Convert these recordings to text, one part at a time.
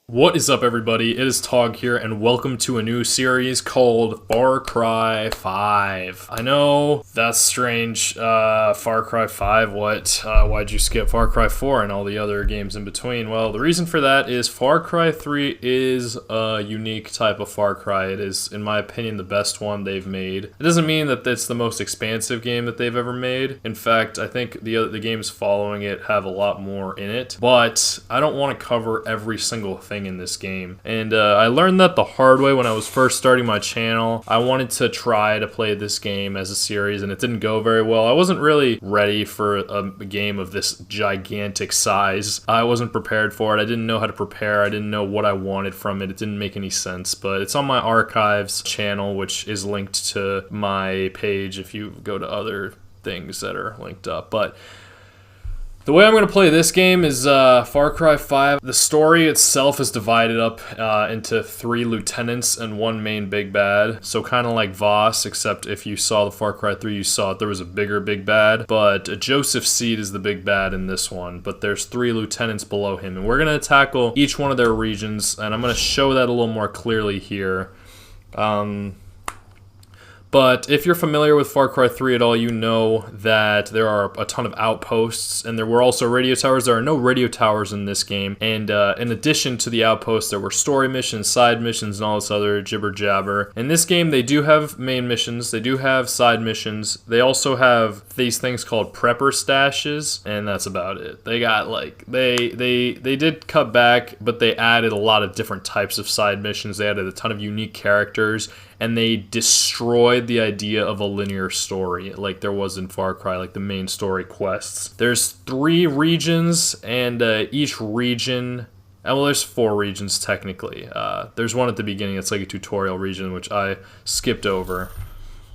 What is up, everybody? It is Tog here, and welcome to a new series called Far Cry 5. I know, that's strange. Far Cry 5, what? Why'd you skip Far Cry 4 and all the other games in between? Well, the reason for that is Far Cry 3 is a unique type of Far Cry. It is, in my opinion, the best one they've made. It doesn't mean that it's the most expansive game that they've ever made. In fact, I think the games following it have a lot more in it, but I don't want to cover every single thing in this game. And I learned that the hard way when I was first starting my channel. I wanted to try to play this game as a series, and it didn't go very well. I wasn't really ready for a game of this gigantic size. I wasn't prepared for it. I didn't know how to prepare. I didn't know what I wanted from it. It didn't make any sense, but it's on my archives channel, which is linked to my page if you go to other things that are linked up. But the way I'm going to play this game is Far Cry 5. The story itself is divided up into 3 lieutenants and 1 main big bad. So kind of like Voss, except if you saw the Far Cry 3, you saw it, there was a bigger big bad. But Joseph Seed is the big bad in this one, but there's 3 lieutenants below him. And we're going to tackle each one of their regions, and I'm going to show that a little more clearly here. But if you're familiar with Far Cry 3 at all, you know that there are a ton of outposts, and there were also radio towers. There are no radio towers in this game, and in addition to the outposts, there were story missions, side missions, and all this other jibber-jabber. In this game, they do have main missions, they do have side missions, they also have these things called prepper stashes, and that's about it. They got, like, they did cut back, but they added a lot of different types of side missions. They added a ton of unique characters, and they destroyed the idea of a linear story like there was in Far Cry, like the main story quests. There's 3 regions, and each region, well, there's 4 regions technically. There's one at the beginning, it's like a tutorial region, which I skipped over.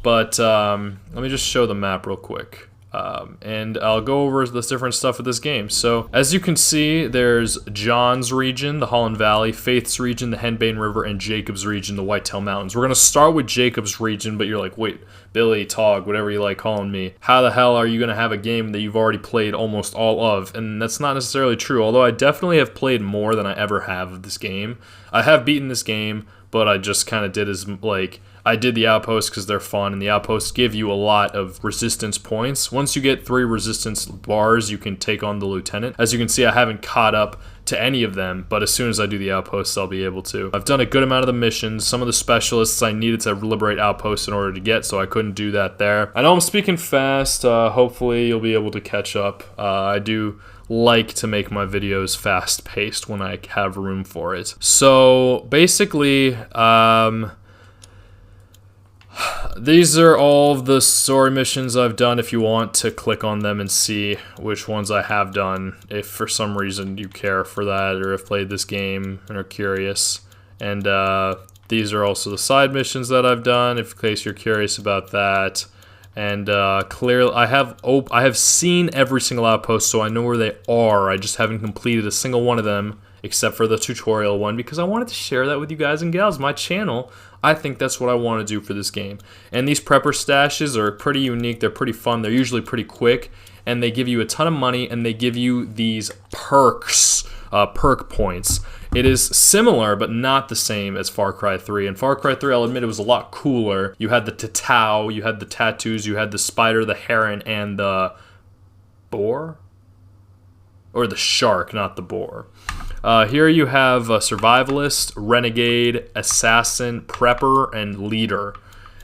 But let me just show the map real quick. And I'll go over the different stuff of this game. So, as you can see, there's John's region, the Holland Valley, Faith's region, the Henbane River, and Jacob's region, the Whitetail Mountains. We're going to start with Jacob's region, but you're like, wait, Billy, Tog, whatever you like calling me, how the hell are you going to have a game that you've already played almost all of? And that's not necessarily true, although I definitely have played more than I ever have of this game. I have beaten this game, but I just kind of did as, like, I did the outposts because they're fun, and the outposts give you a lot of resistance points. Once you get 3 resistance bars, you can take on the lieutenant. As you can see, I haven't caught up to any of them, but as soon as I do the outposts, I'll be able to. I've done a good amount of the missions. Some of the specialists I needed to liberate outposts in order to get, so I couldn't do that there. I know I'm speaking fast. Hopefully, you'll be able to catch up. I do like to make my videos fast-paced when I have room for it. So, basically, these are all of the story missions I've done. If you want to click on them and see which ones I have done, if for some reason you care for that or have played this game and are curious. And these are also the side missions that I've done, in case you're curious about that. And clearly, I have seen every single outpost, so I know where they are. I just haven't completed a single one of them, except for the tutorial one, because I wanted to share that with you guys and gals. My channel, I think that's what I want to do for this game. And these prepper stashes are pretty unique. They're pretty fun. They're usually pretty quick, and they give you a ton of money, and they give you these perks, perk points. It is similar, but not the same as Far Cry 3. In Far Cry 3, I'll admit it was a lot cooler. You had the tatau, you had the tattoos, you had the spider, the heron, and the boar? Or the shark, not the boar. Here you have a survivalist, renegade, assassin, prepper, and leader.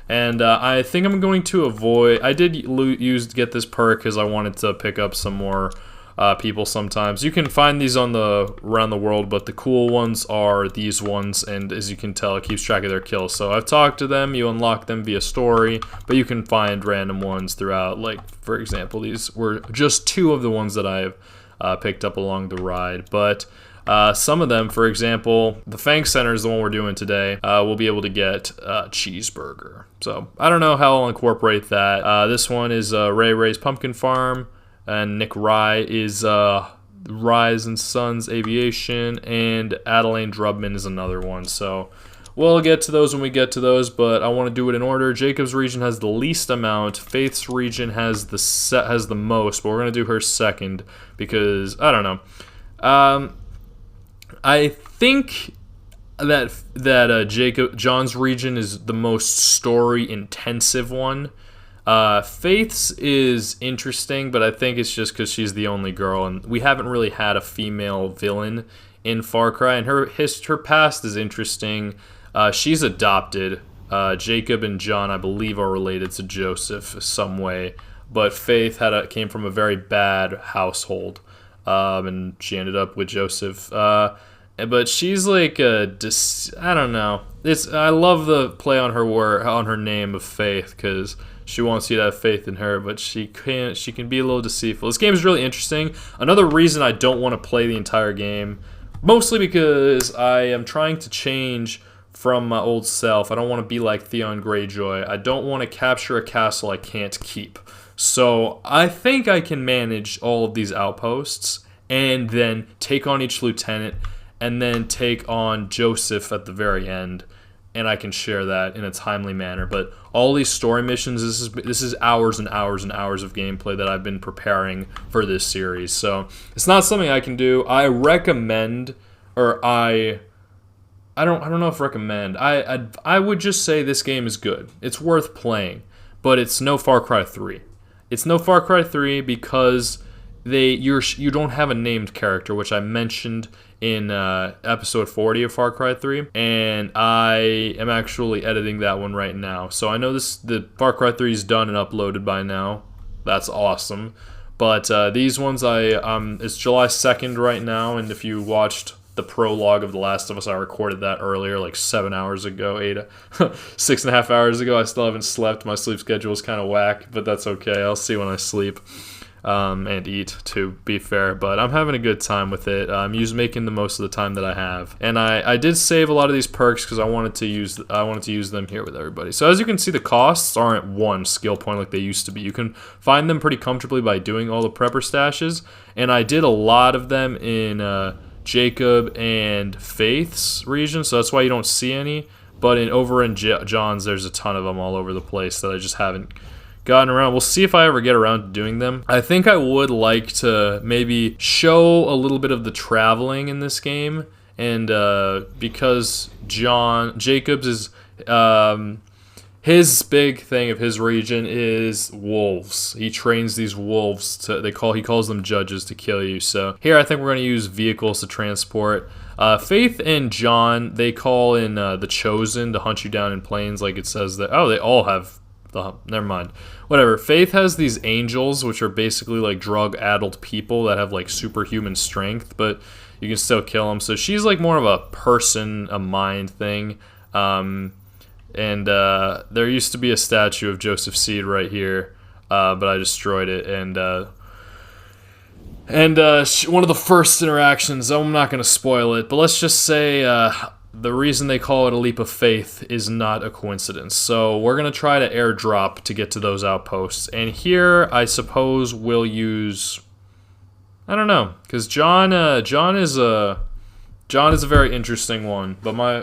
And I think I'm going to avoid... I did get this perk because I wanted to pick up some more people sometimes. You can find these on around the world, but the cool ones are these ones, and as you can tell, it keeps track of their kills. So I've talked to them, you unlock them via story, but you can find random ones throughout. Like, for example, these were just 2 of the ones that I've picked up along the ride. But some of them, for example, the F.A.N.G Center is the one we're doing today. We'll be able to get cheeseburger. So I don't know how I'll incorporate that. This one is Ray Ray's Pumpkin Farm, and Nick Rye is Rise and Sons Aviation, and Adeline Drubman is another one. So we'll get to those when we get to those, but I want to do it in order. Jacob's region has the least amount. Faith's region has the most, but we're going to do her second because, I don't know. I think that John's region is the most story intensive one. Faith's is interesting, but I think it's just because she's the only girl, and we haven't really had a female villain in Far Cry. And her past is interesting. She's adopted. Jacob and John, I believe, are related to Joseph some way, but Faith came from a very bad household, and she ended up with Joseph. But she's like I don't know. I love the play on her name of Faith, because she wants you to have faith in her, but she can be a little deceitful. This game is really interesting. Another reason I don't want to play the entire game, mostly because I am trying to change from my old self. I don't want to be like Theon Greyjoy. I don't want to capture a castle I can't keep. So I think I can manage all of these outposts and then take on each lieutenant and then take on Joseph at the very end, and I can share that in a timely manner. But all these story missions, this is hours and hours and hours of gameplay that I've been preparing for this series. So it's not something I can do. I recommend, or I don't know if recommend. I would just say this game is good. It's worth playing, but it's no Far Cry 3. It's no Far Cry 3 because you don't have a named character, which I mentioned in episode 40 of Far Cry 3, and I am actually editing that one right now. So I know the Far Cry 3 is done and uploaded by now. That's awesome. But these ones, it's July 2nd right now, and if you watched the prologue of The Last of Us, I recorded that earlier, like 7 hours ago, 6.5 hours ago. I still haven't slept. My sleep schedule is kind of whack, but that's okay. I'll see when I sleep. And eat, to be fair, but I'm having a good time with it. I'm making the most of the time that I have, and I did save a lot of these perks because I wanted to use them here with everybody. So as you can see, the costs aren't one skill point like they used to be. You can find them pretty comfortably by doing all the prepper stashes, and I did a lot of them in Jacob and Faith's region, so that's why you don't see any. But over in John's, there's a ton of them all over the place that I just haven't gotten around. We'll see if I ever get around to doing them. I think I would like to maybe show a little bit of the traveling in this game, and because Jacobs is his big thing of his region is wolves. He trains these wolves he calls them judges to kill you. So here I think we're going to use vehicles to transport. Faith and John, they call in the Chosen to hunt you down in planes, like it says that. Oh, they all have never mind. Whatever. Faith has these angels, which are basically like drug-addled people that have like superhuman strength, but you can still kill them. So she's like more of a person, a mind thing. And there used to be a statue of Joseph Seed right here, but I destroyed it. And one of the first interactions, I'm not going to spoil it, but let's just say the reason they call it a leap of faith is not a coincidence. So we're going to try to airdrop to get to those outposts. And here, I suppose we'll use, I don't know, because John is a very interesting one. But my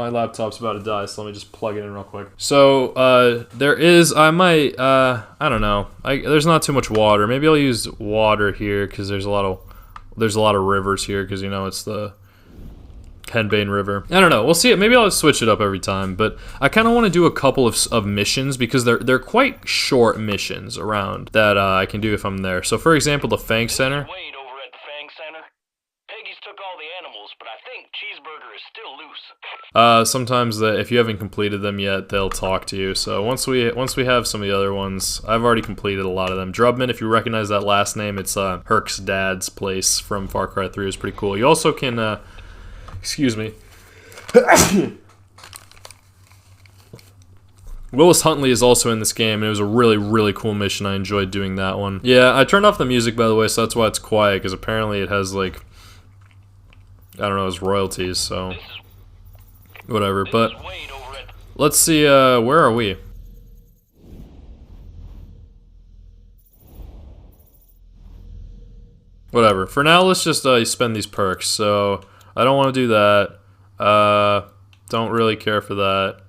laptop's about to die, so let me just plug it in real quick. So I don't know. There's not too much water. Maybe I'll use water here because there's a lot of rivers here, because it's the Henbane River. I don't know. We'll see it. Maybe I'll switch it up every time. But I kind of want to do a couple of missions because they're quite short missions around that I can do if I'm there. So, for example, the F.A.N.G Center. Wade over at the F.A.N.G Center. Peggy's took all the animals, but I think Cheeseburger is still loose. Sometimes if you haven't completed them yet, they'll talk to you. So once we have some of the other ones, I've already completed a lot of them. Drubman, if you recognize that last name, it's Herc's dad's place from Far Cry 3. Is pretty cool. You also can. Excuse me. Willis Huntley is also in this game, and it was a really, really cool mission. I enjoyed doing that one. Yeah, I turned off the music, by the way, so that's why it's quiet, because apparently it has, like, I don't know, it's royalties, so whatever. But let's see, where are we? Whatever. For now, let's just spend these perks, so I don't want to do that. Don't really care for that.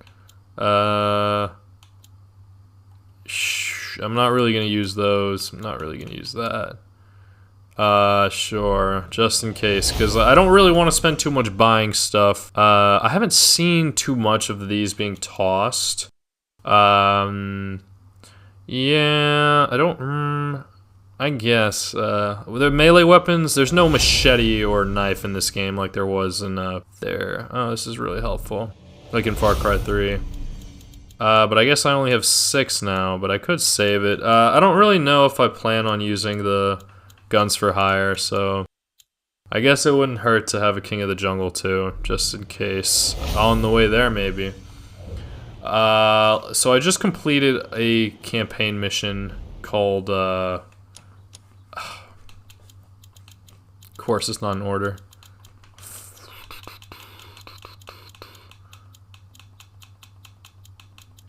I'm not really going to use those. I'm not really going to use that. Sure. Just in case, because I don't really want to spend too much buying stuff. I haven't seen too much of these being tossed. Yeah, I don't, I guess, the melee weapons, there's no machete or knife in this game like there was in, there. Oh, this is really helpful. Like in Far Cry 3. But I guess I only have 6 now, but I could save it. I don't really know if I plan on using the guns for hire, so I guess it wouldn't hurt to have a King of the Jungle too, just in case. On the way there, maybe. So I just completed a campaign mission called, of course it's not in order.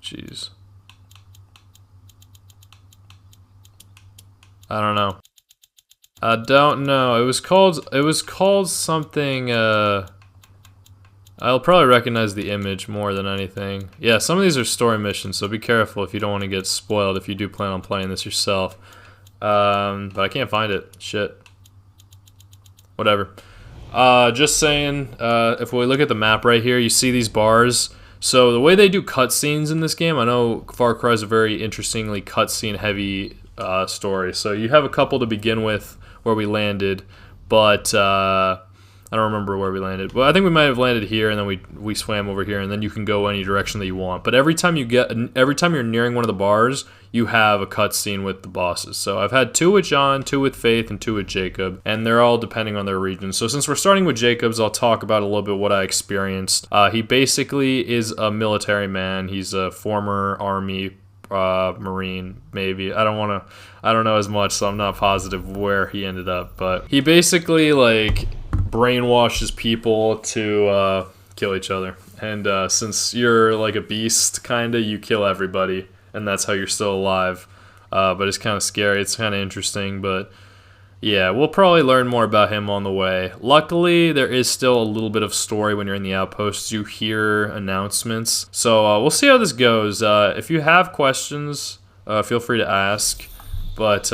Jeez. I don't know. I don't know. It was called something, I'll probably recognize the image more than anything. Yeah, some of these are story missions, so be careful if you don't want to get spoiled if you do plan on playing this yourself. But I can't find it. Shit. Whatever. Just saying, if we look at the map right here, you see these bars. So the way they do cutscenes in this game, I know Far Cry is a very interestingly cutscene heavy story. So you have a couple to begin with where we landed, but I don't remember where we landed. Well, I think we might have landed here, and then we swam over here, and then you can go any direction that you want. But every time you're nearing one of the bars, you have a cutscene with the bosses. So I've had 2 with John, 2 with Faith, and 2 with Jacob, and they're all depending on their region. So since we're starting with Jacob's, I'll talk about a little bit what I experienced. He basically is a military man. He's a former Army Marine, maybe. I don't know as much, so I'm not positive where he ended up. But he basically, like, brainwashes people to kill each other. And since you're like a beast, kinda, you kill everybody. And that's how you're still alive. But it's kind of scary. It's kind of interesting. But yeah, we'll probably learn more about him on the way. Luckily, there is still a little bit of story when you're in the outposts. You hear announcements. So we'll see how this goes. If you have questions, feel free to ask. But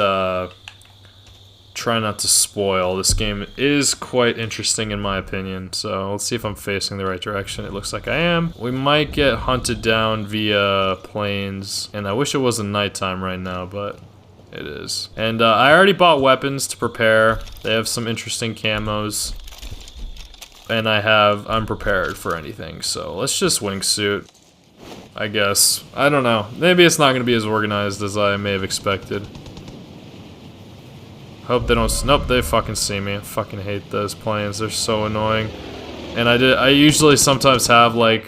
try not to spoil. This game is quite interesting in my opinion. So let's see if I'm facing the right direction. It looks like I am. We might get hunted down via planes. And I wish it wasn't nighttime right now, but it is. And I already bought weapons to prepare. They have some interesting camos. And I'm prepared for anything. So let's just wingsuit, I guess. I don't know. Maybe it's not going to be as organized as I may have expected. Hope they don't. Nope, they fucking see me. I fucking hate those planes. They're so annoying. And I usually sometimes have like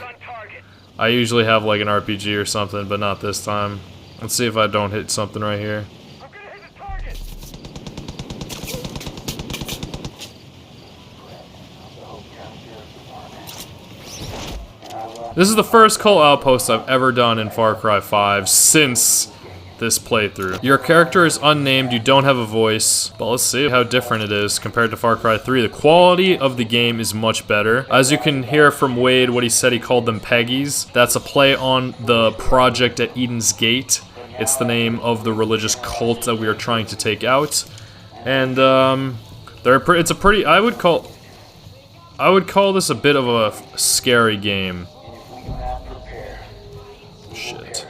an RPG or something, but not this time. Let's see if I don't hit something right here. This is the first cult outpost I've ever done in Far Cry 5 since this playthrough. Your character is unnamed, you don't have a voice, but let's see how different it is compared to Far Cry 3. The quality of the game is much better. As you can hear from Wade, what he said, he called them Peggies. That's a play on the project at Eden's Gate. It's the name of the religious cult that we are trying to take out. And it's a pretty, I would call this a bit of a scary game. Shit.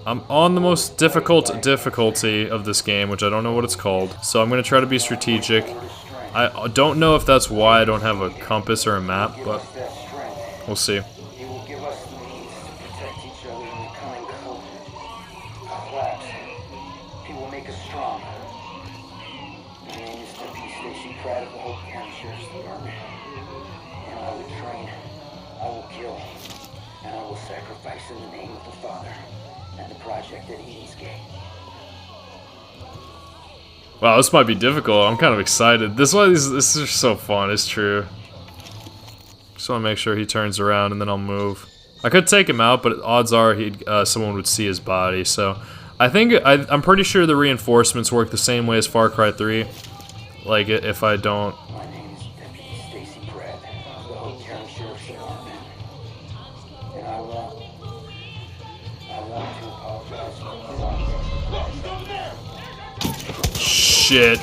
I'm on the most difficult difficulty of this game, which I don't know what it's called, so I'm gonna try to be strategic. I don't know if that's why I don't have a compass or a map, but we'll see. Wow, this might be difficult. I'm kind of excited. This is so fun. It's true. Just want to make sure he turns around and then I'll move. I could take him out, but odds are someone would see his body. So I think I'm pretty sure the reinforcements work the same way as Far Cry 3. Like if I don't. Shit.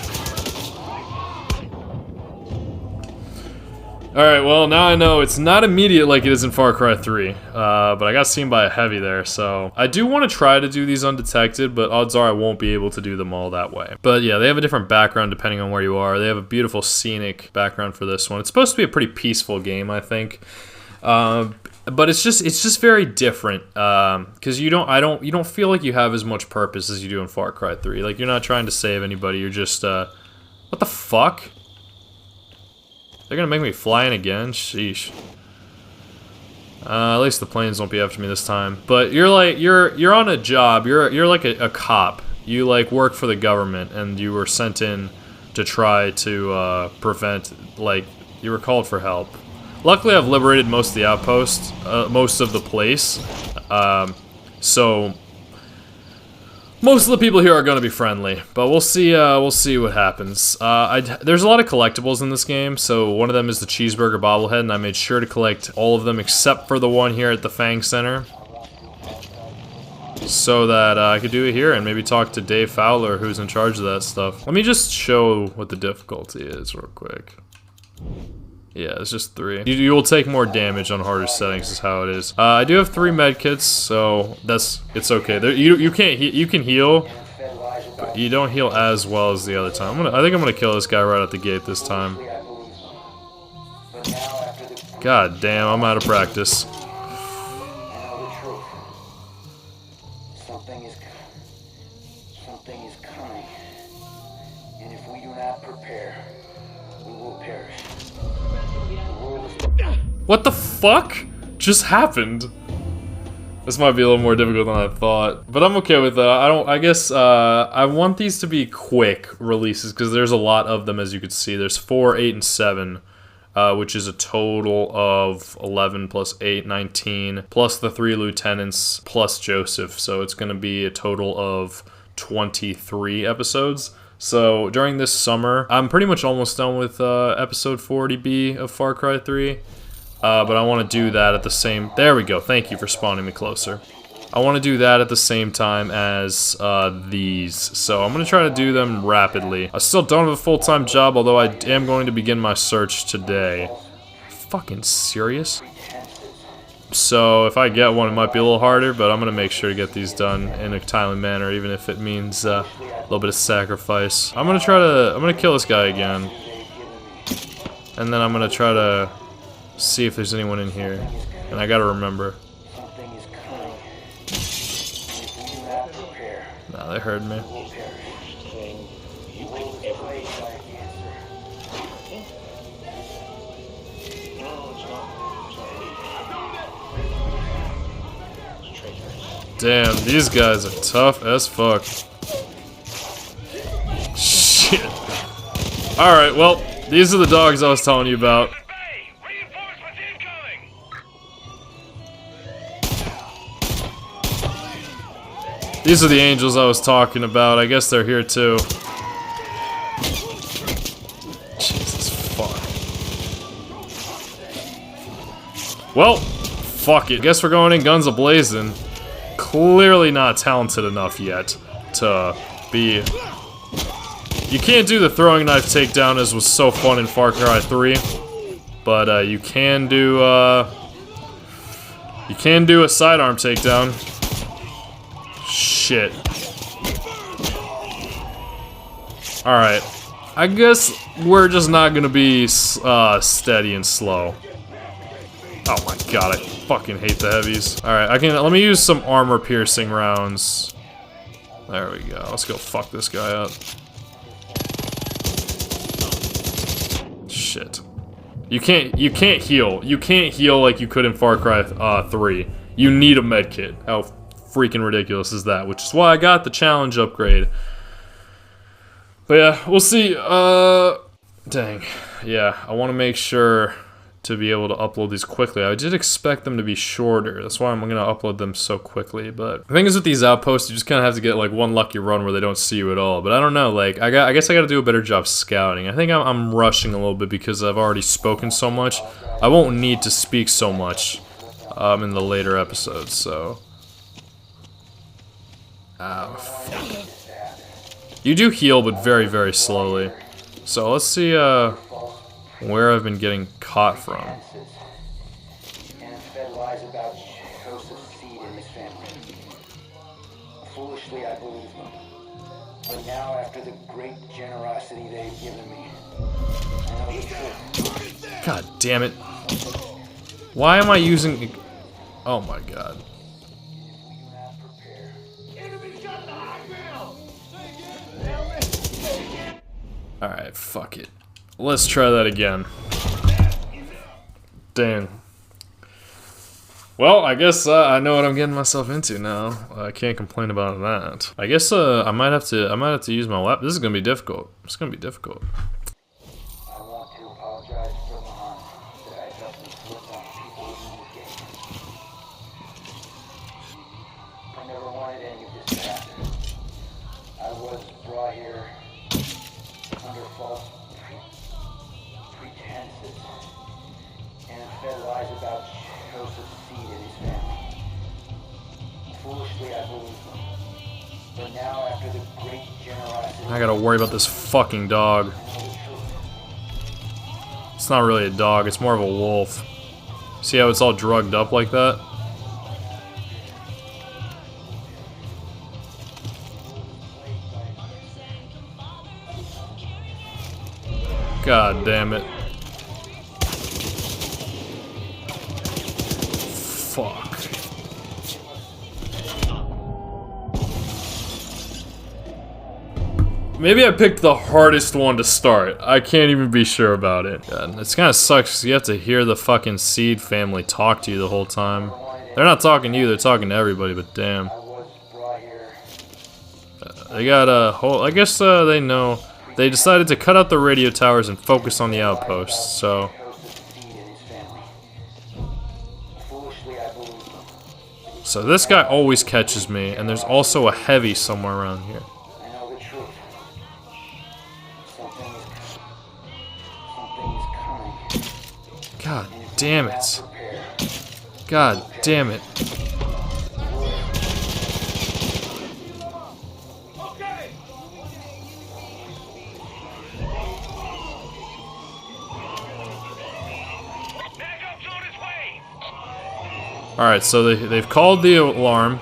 Alright, well, now I know it's not immediate like it is in Far Cry 3, but I got seen by a heavy there, so... I do want to try to do these undetected, but odds are I won't be able to do them all that way. But yeah, they have a different background depending on where you are. They have a beautiful scenic background for this one. It's supposed to be a pretty peaceful game, I think. But it's just very different, because you don't feel like you have as much purpose as you do in Far Cry 3. Like, you're not trying to save anybody, you're just, what the fuck? They're gonna make me fly in again? Sheesh. At least the planes won't be after me this time. But you're like, you're on a job, you're like a cop. You like work for the government, and you were sent in to try to, prevent, like, you were called for help. Luckily, I've liberated most of the outposts, most of the place, so most of the people here are going to be friendly, but we'll see what happens. There's a lot of collectibles in this game, so one of them is the cheeseburger bobblehead, and I made sure to collect all of them except for the one here at the F.A.N.G Center, so that I could do it here and maybe talk to Dave Fowler, who's in charge of that stuff. Let me just show what the difficulty is real quick. Yeah, it's just 3. You will take more damage on harder settings is how it is. I do have 3 medkits, so it's okay. You can heal, but you don't heal as well as the other time. I think I'm gonna kill this guy right out the gate this time. God damn, I'm out of practice. Something is coming, and if we do not prepare, we will perish. What the fuck just happened? This might be a little more difficult than I thought, but I'm okay with that. I guess, I want these to be quick releases, because there's a lot of them, as you can see. There's 4, 8, and 7, which is a total of 11 plus 8, 19, plus the 3 lieutenants, plus Joseph, so it's gonna be a total of 23 episodes. So, during this summer, I'm pretty much almost done with, episode 40B of Far Cry 3. But I want to do that at the same... There we go, thank you for spawning me closer. I want to do that at the same time as, these. So I'm going to try to do them rapidly. I still don't have a full-time job, although I am going to begin my search today. Fucking serious? So if I get one, it might be a little harder, but I'm going to make sure to get these done in a timely manner, even if it means, a little bit of sacrifice. I'm going to kill this guy again. And then I'm going to try to... see if there's anyone in here, and I gotta remember. Nah, they heard me. Damn, these guys are tough as fuck. Shit. Alright, well, these are the dogs I was telling you about. These are the angels I was talking about. I guess they're here too. Jesus fuck. Well, fuck it. Guess we're going in guns a-blazing. Clearly not talented enough yet to be... You can't do the throwing knife takedown as was so fun in Far Cry 3. But you can do a sidearm takedown. Shit. Alright. I guess we're just not gonna be steady and slow. Oh my god, I fucking hate the heavies. Alright, let me use some armor piercing rounds. There we go. Let's go fuck this guy up. Shit. You can't heal. You can't heal like you could in Far Cry 3. You need a medkit. How freaking ridiculous is that? Which is why I got the challenge upgrade. But yeah, we'll see. Dang. Yeah, I want to make sure to be able to upload these quickly. I did expect them to be shorter. That's why I'm going to upload them so quickly. But the thing is with these outposts, you just kind of have to get like one lucky run where they don't see you at all. But I don't know. Like, I guess I got to do a better job scouting. I think I'm rushing a little bit because I've already spoken so much. I won't need to speak so much in the later episodes, so... Oh, fuck. You do heal, but very, very slowly. So let's see, where I've been getting caught from. And fed lies about Joseph's seed in his family. Foolishly, I believed them. But now, after the great generosity they've given me, I know the truth. God damn it. Why am I using... Oh my god. Alright, fuck it. Let's try that again. Damn. Well, I guess I know what I'm getting myself into now. I can't complain about that. I guess I might have to use my laptop. This is gonna be difficult. It's gonna be difficult. I want to apologize for the harm that I've helped inflict on people in this game. I never wanted any of this to happen. I was brought here under false pretenses and fed lies about Joseph's seed in his family. Foolishly, I believed them. But now, after the great generosity, I gotta worry about this fucking dog. I know the truth. It's not really a dog, it's more of a wolf. See how it's all drugged up like that? God damn it. Fuck. Maybe I picked the hardest one to start. I can't even be sure about it. God, it's kinda sucks because you have to hear the fucking Seed family talk to you the whole time. They're not talking to you, they're talking to everybody, but damn. I was brought here. They got a whole... I guess they know. They decided to cut out the radio towers and focus on the outposts, so... So this guy always catches me, and there's also a heavy somewhere around here. I know the truth. Something is coming. God damn it. God damn it. Alright, so they've called the alarm.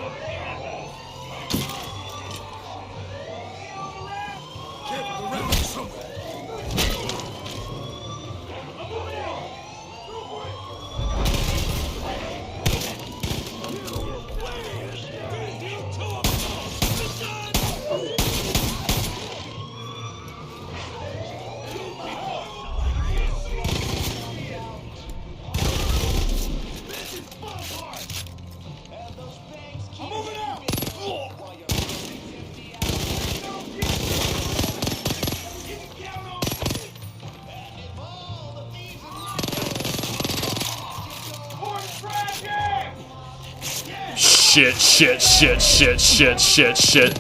Shit, shit, shit, shit, shit, shit, shit.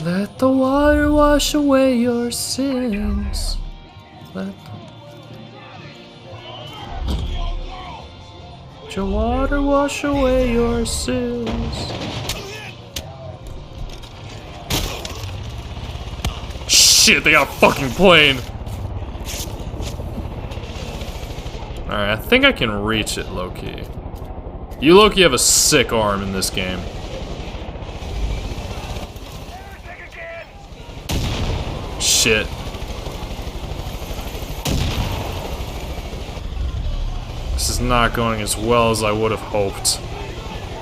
Let the water wash away your sins. Let your water wash away your sins. Shit, they got a fucking plane. Alright, I think I can reach it, Loki. You, Loki, have a sick arm in this game. Shit. This is not going as well as I would have hoped.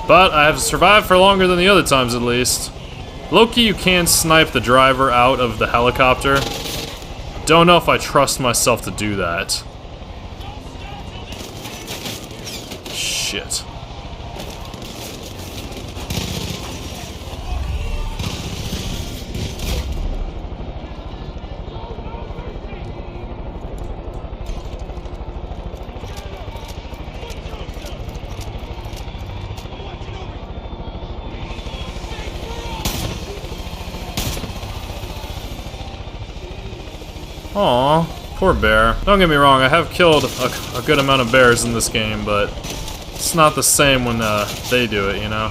But I have survived for longer than the other times, at least. Loki, you can snipe the driver out of the helicopter. Don't know if I trust myself to do that. Shit. Aw, poor bear. Don't get me wrong, I have killed a good amount of bears in this game, but It's not the same when they do it, you know?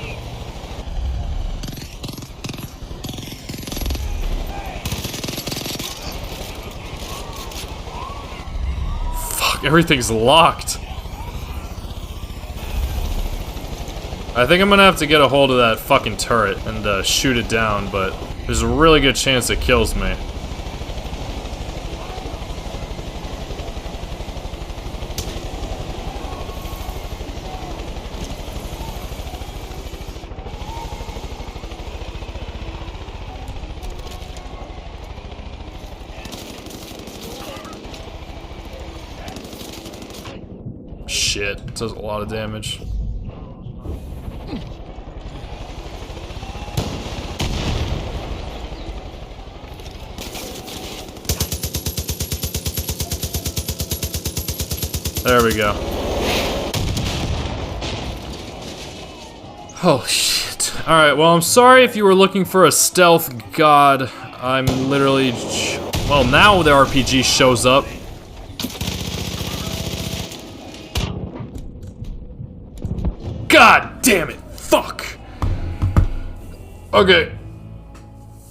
Fuck, everything's locked. I think I'm gonna have to get a hold of that fucking turret and shoot it down, but there's a really good chance it kills me. Shit, it does a lot of damage. There we go. Oh shit. Alright, well I'm sorry if you were looking for a stealth god. I'm literally... Well, now the RPG shows up. God damn it! Fuck! Okay.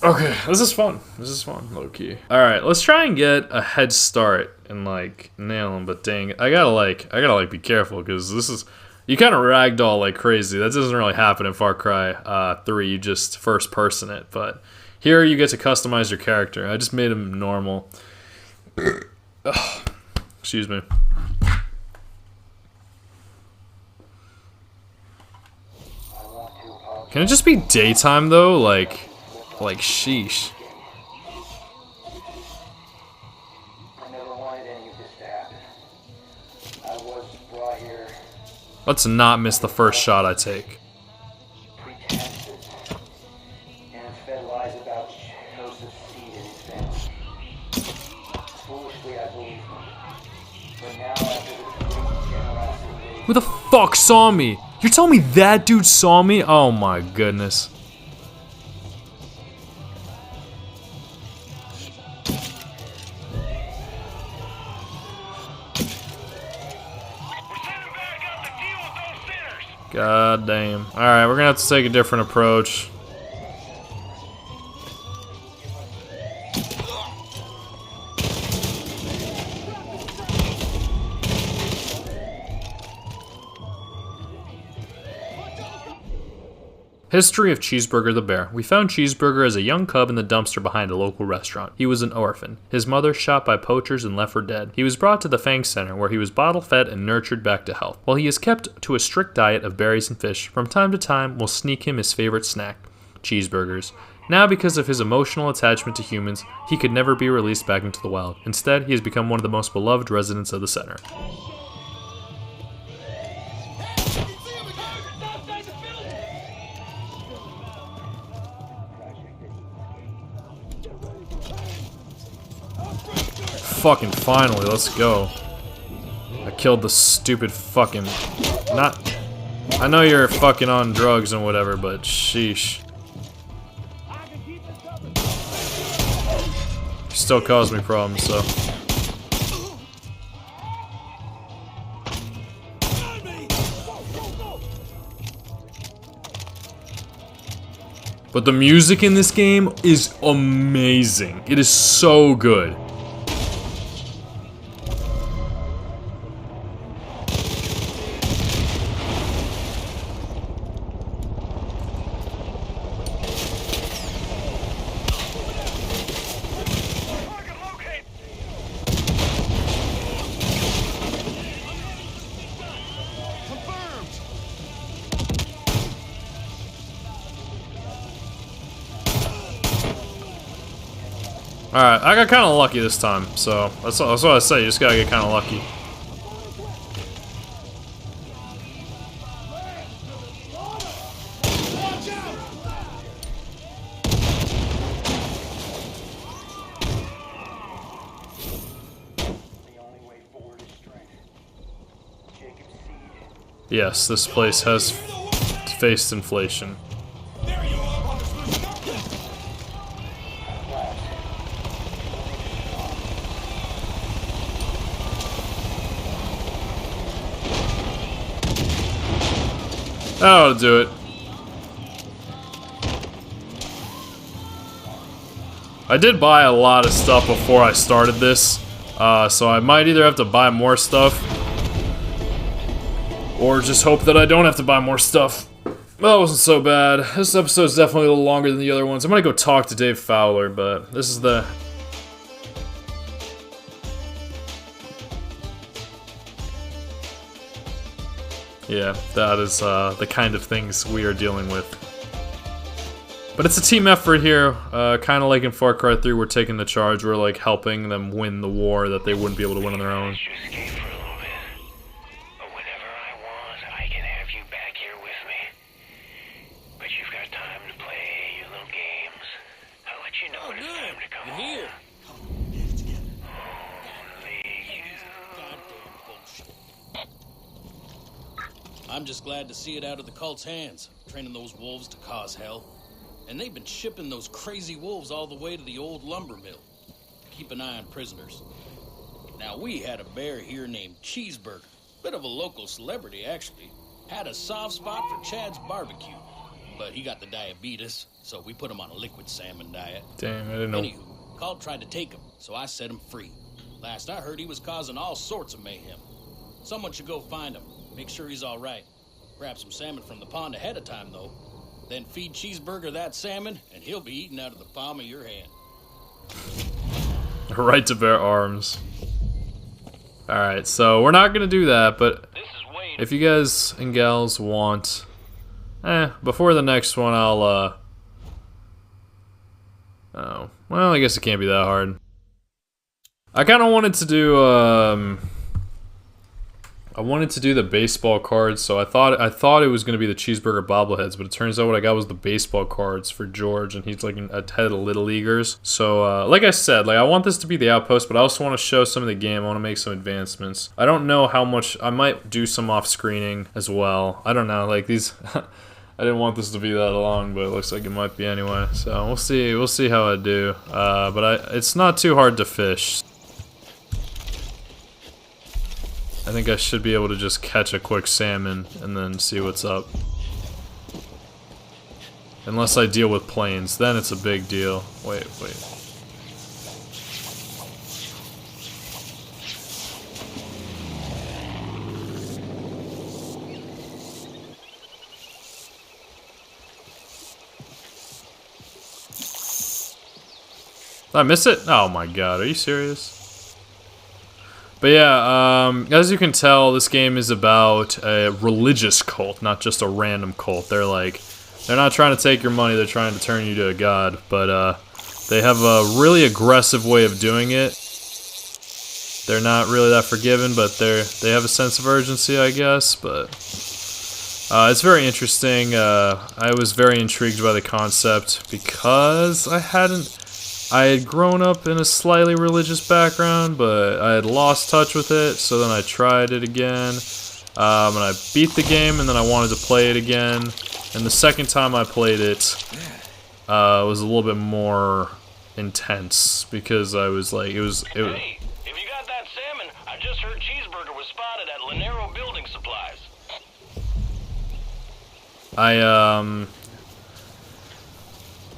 Okay, this is fun. This is fun, low-key. Alright, let's try and get a head start and, like, nail him, but dang, I gotta be careful, because this is... You kind of ragdoll like crazy. That doesn't really happen in Far Cry 3, you just first-person it, but here you get to customize your character. I just made him normal. Excuse me. Can it just be daytime though? Like sheesh. I never wanted any of this to happen. I was brought here Let's not miss the first shot I take. pretenses and fed lies about Joseph's seed and his family. Foolishly, I believed them. But now, after this great generosity, Who the fuck saw me? You're telling me that dude saw me? Oh my goodness. God damn. Alright, we're gonna have to take a different approach. History of Cheeseburger the Bear. We found Cheeseburger as a young cub in the dumpster behind a local restaurant. He was an orphan. His mother shot by poachers and left for dead. He was brought to the F.A.N.G Center where he was bottle fed and nurtured back to health. While he is kept to a strict diet of berries and fish, from time to time we'll sneak him his favorite snack, cheeseburgers. Now, because of his emotional attachment to humans, he could never be released back into the wild. Instead, he has become one of the most beloved residents of the center. Fucking finally, let's go. I killed the stupid fucking... Not... I know you're fucking on drugs and whatever, but sheesh. You still cause me problems, so... But the music in this game is amazing. It is so good. Alright, I got kind of lucky this time, so that's what I say, you just gotta get kind of lucky. the only way forward is strength. Jacob's seed. Yes, this place has faced inflation. That'll do it. I did buy a lot of stuff before I started this, so I might either have to buy more stuff or just hope that I don't have to buy more stuff. Well, that wasn't so bad. This episode's definitely a little longer than the other ones. I'm gonna go talk to Dave Fowler, but this is the... Yeah, that is the kind of things we are dealing with. But it's a team effort here, kind of like in Far Cry 3, we're taking the charge, we're like helping them win the war that they wouldn't be able to win on their own. I'm just glad to see it out of the cult's hands, training those wolves to cause hell. And they've been shipping those crazy wolves all the way to the old lumber mill. Keep an eye on prisoners. Now, we had a bear here named Cheeseburger. Bit of a local celebrity, actually. Had a soft spot for Chad's barbecue. But he got the diabetes, so we put him on a liquid salmon diet. Damn, I didn't know. Anywho, cult tried to take him, so I set him free. Last I heard, he was causing all sorts of mayhem. Someone should go find him. Make sure he's all right. Grab some salmon from the pond ahead of time, though. Then feed Cheeseburger that salmon, and he'll be eating out of the palm of your hand. Right to bear arms. Alright, so we're not gonna do that, but if you guys and gals want... before the next one, I'll, oh, well, I guess it can't be that hard. I kinda wanted to do, I wanted to do the baseball cards, so I thought it was gonna be the cheeseburger bobbleheads, but it turns out what I got was the baseball cards for George, and he's like a head of Little Leaguers. So, like I said, like I want this to be the outpost, but I also want to show some of the game. I want to make some advancements. I don't know how much. I might do some off-screening as well. I don't know. Like these, I didn't want this to be that long, but it looks like it might be anyway. So we'll see. We'll see how I do. But it's not too hard to fish. I think I should be able to just catch a quick salmon and then see what's up. Unless I deal with planes, then it's a big deal. Wait. Did I miss it? Oh my god, are you serious? But yeah, as you can tell, this game is about a religious cult, not just a random cult. They're not trying to take your money, they're trying to turn you to a god. But they have a really aggressive way of doing it. They're not really that forgiving, but they have a sense of urgency, I guess. But it's very interesting. I was very intrigued by the concept because I had grown up in a slightly religious background, but I had lost touch with it, so then I tried it again, and I beat the game, and then I wanted to play it again, and the second time I played it, was a little bit more intense, because I was like, Hey, if you got that salmon, I just heard Cheeseburger was spotted at Lanero Building Supplies.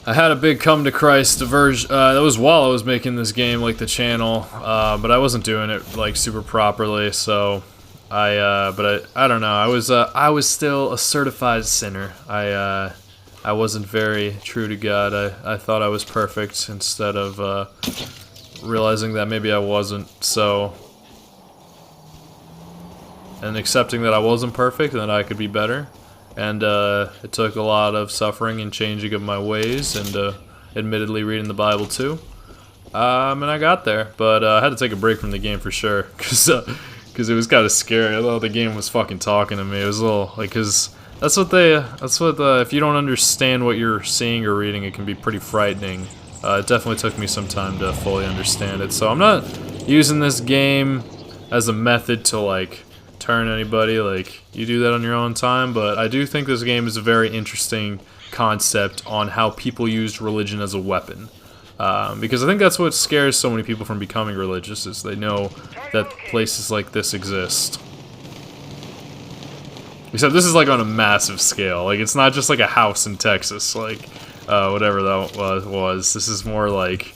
I had a big come to Christ diversion. That was while I was making this game, like the channel, but I wasn't doing it like super properly. So I don't know. I was still a certified sinner. I wasn't very true to God. I thought I was perfect instead of realizing that maybe I wasn't. So, and accepting that I wasn't perfect and that I could be better. And it took a lot of suffering and changing of my ways, and admittedly reading the Bible too. And I got there, but I had to take a break from the game for sure, because it was kind of scary. I thought the game was fucking talking to me. It was a little like, because if you don't understand what you're seeing or reading, it can be pretty frightening. It definitely took me some time to fully understand it. So I'm not using this game as a method to like turn anybody, like you do that on your own time, but I do think this game is a very interesting concept on how people use religion as a weapon, because I think that's what scares so many people from becoming religious, is they know that places like this exist. Except this is like on a massive scale. Like it's not just like a house in Texas, like whatever that was. This is more like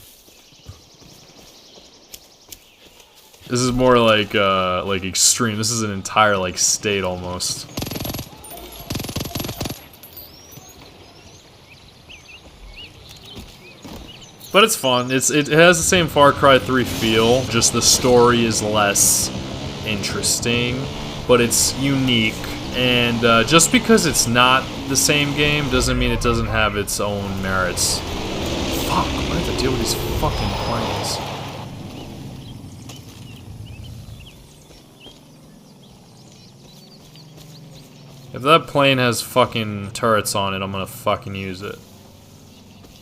extreme. This is an entire like state almost. But it's fun. It has the same Far Cry 3 feel, just the story is less interesting, but it's unique. And just because it's not the same game doesn't mean it doesn't have its own merits. Fuck, I have to deal with these fucking planes. If that plane has fucking turrets on it, I'm gonna fucking use it.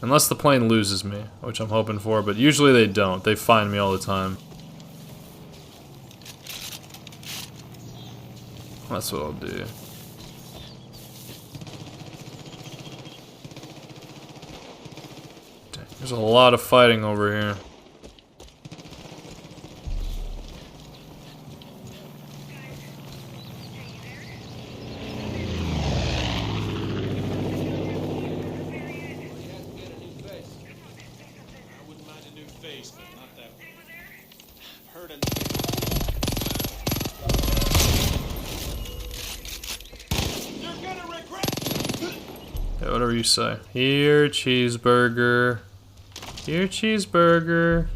Unless the plane loses me, which I'm hoping for, but usually they don't. They find me all the time. That's what I'll do. Dang, there's a lot of fighting over here. Yeah, whatever you say. Here, cheeseburger. Here, cheeseburger.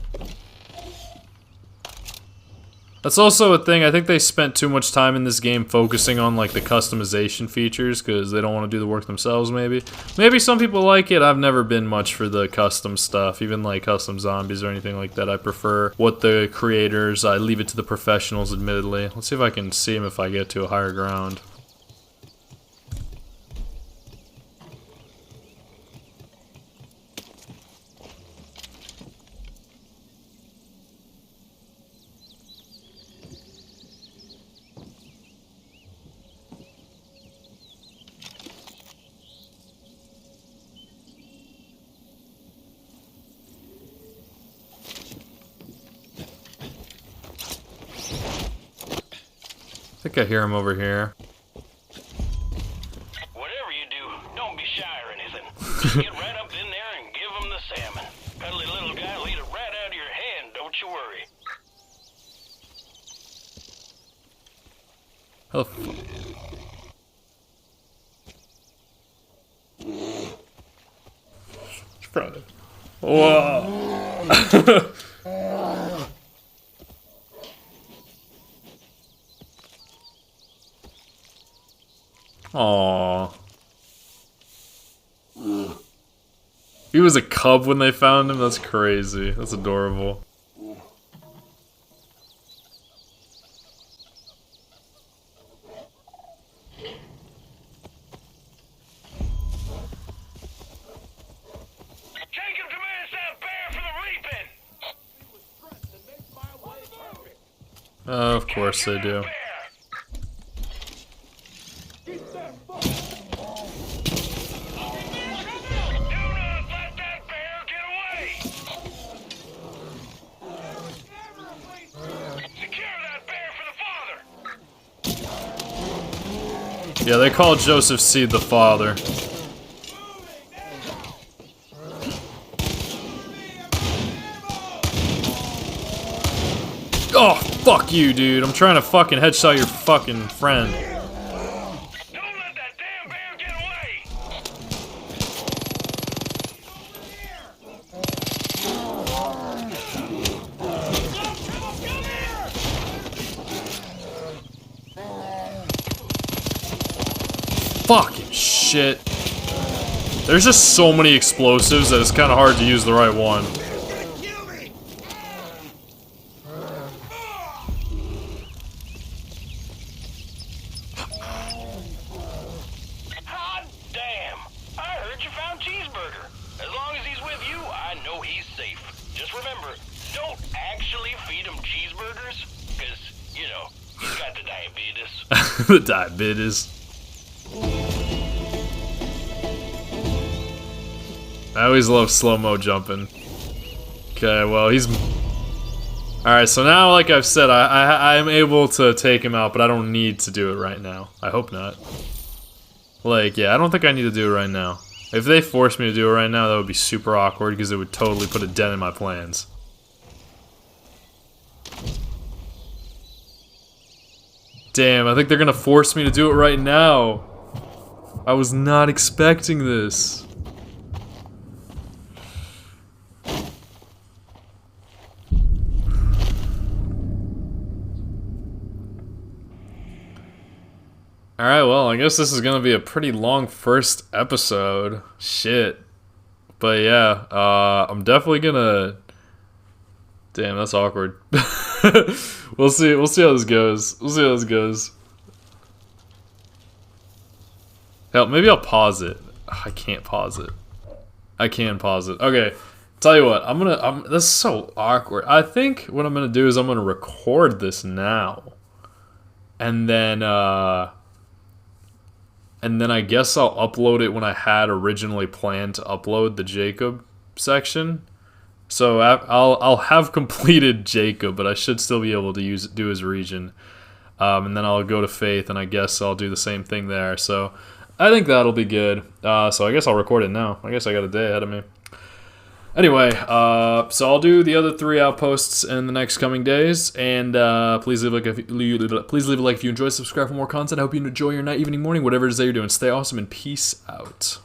That's also a thing. I think they spent too much time in this game focusing on like the customization features because they don't want to do the work themselves, maybe. Maybe some people like it. I've never been much for the custom stuff, even like custom zombies or anything like that. I prefer what the creators, I leave it to the professionals, admittedly. Let's see if I can see them if I get to a higher ground. I think I hear him over here. Whatever you do, don't be shy or anything. Get right up in there and give them the salmon. Cuddly little guy will eat it right out of your hand, don't you worry. How the Whoa. Aww. He was a cub when they found him? That's crazy. That's adorable. Of course they do. Yeah, they call Joseph Seed the father. Oh, fuck you, dude. I'm trying to fucking headshot your fucking friend. Don't let that damn bear get away! Fucking shit. There's just so many explosives that it's kind of hard to use the right one. Hot damn! I heard you found Cheeseburger. As long as he's with you, I know he's safe. Just remember, don't actually feed him cheeseburgers, because, you know, he's got the diabetes. The diabetes. I always love slow-mo jumping. Okay, well, he's... Alright, so now, like I've said, I'm able to take him out, but I don't need to do it right now. I hope not. Like, yeah, I don't think I need to do it right now. If they force me to do it right now, that would be super awkward, because it would totally put a dent in my plans. Damn, I think they're gonna force me to do it right now. I was not expecting this. Alright, well, I guess this is gonna be a pretty long first episode. Shit. But yeah, I'm definitely gonna... Damn, that's awkward. We'll see how this goes. We'll see how this goes. Hell, maybe I'll pause it. Ugh, I can't pause it. I can pause it. Okay, tell you what, this is so awkward. I think what I'm gonna do is I'm gonna record this now. And then I guess I'll upload it when I had originally planned to upload the Jacob section. So I'll have completed Jacob, but I should still be able to do his region. And then I'll go to Faith, and I guess I'll do the same thing there. So I think that'll be good. So I guess I'll record it now. I guess I got a day ahead of me. Anyway, so I'll do the other 3 outposts in the next coming days, and please leave a like if you enjoyed. Subscribe for more content. I hope you enjoy your night, evening, morning, whatever it is that you're doing. Stay awesome and peace out.